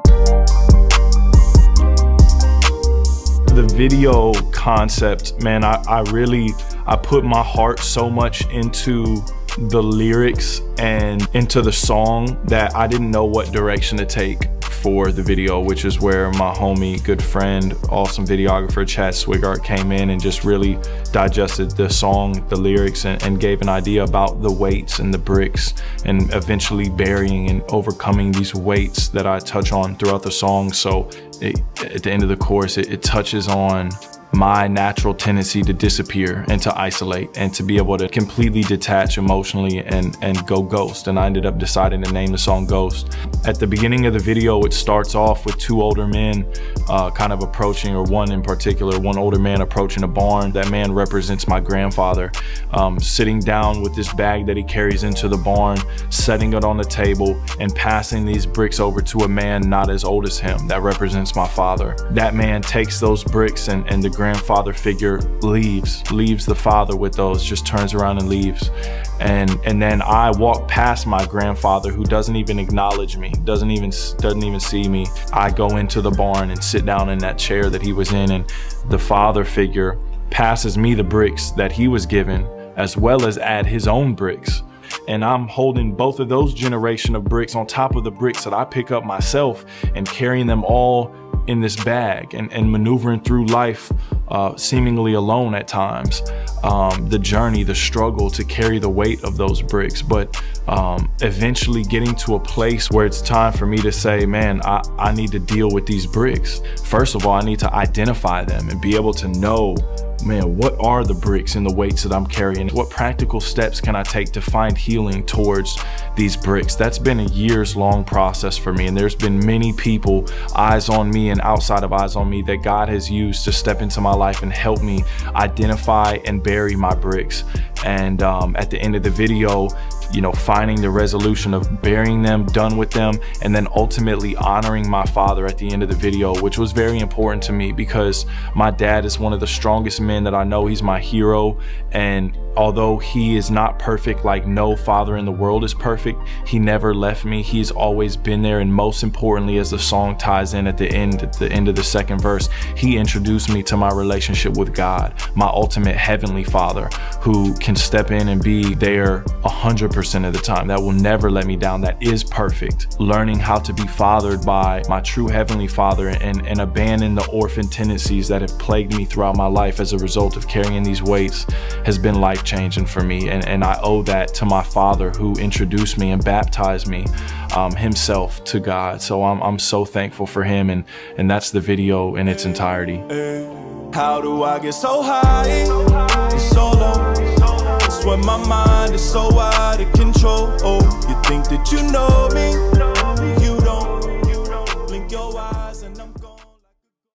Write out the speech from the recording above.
The video concept, man, I put my heart so much into the lyrics and into the song that I didn't know what direction to take for the video, which is where my homie, good friend, awesome videographer Chad Swigart came in and just really digested the song, the lyrics, and gave an idea about the weights and the bricks, and eventually burying and overcoming these weights that I touch on throughout the song. So at the end of the chorus, it touches on my natural tendency to disappear and to isolate and to be able to completely detach emotionally and go ghost. And I ended up deciding to name the song Ghost. At the beginning of the video, it starts off with two older men kind of approaching, or one in particular, one older man approaching a barn. That man represents my grandfather, sitting down with this bag that he carries into the barn, setting it on the table and passing these bricks over to a man not as old as him. That represents my father. That man takes those bricks and the grandfather figure leaves the father with those, just turns around and leaves. And then I walk past my grandfather, who doesn't even acknowledge me, doesn't even see me. I go into the barn and sit down in that chair that he was in, and the father figure passes me the bricks that he was given, as well as add his own bricks. And I'm holding both of those generation of bricks on top of the bricks that I pick up myself, and carrying them all in this bag and maneuvering through life seemingly alone at times. The journey, the struggle to carry the weight of those bricks, but eventually getting to a place where it's time for me to say, man, I need to deal with these bricks. First of all, I need to identify them and be able to know, man, what are the bricks and the weights that I'm carrying? What practical steps can I take to find healing towards these bricks? That's been a years-long process for me, and there's been many people, eyes on me and outside of eyes on me, that God has used to step into my life and help me identify and bury my bricks. And at the end of the video, you know, finding the resolution of burying them, done with them, and then ultimately honoring my father at the end of the video, which was very important to me because my dad is one of the strongest men that I know. He's my hero, and although he is not perfect, like no father in the world is perfect, he never left me. He's always been there, and most importantly, as the song ties in at the end of the second verse, he introduced me to my relationship with God, my ultimate heavenly father, who can step in and be there 100% of the time, that will never let me down, that is perfect. Learning how to be fathered by my true heavenly father and abandon the orphan tendencies that have plagued me throughout my life as a result of carrying these weights has been life-changing for me. And I owe that to my father, who introduced me and baptized me himself to God. So I'm so thankful for him, and that's the video in its entirety. How do I get so high and so low? It's when my mind is so out of control. Oh, you think that you know me?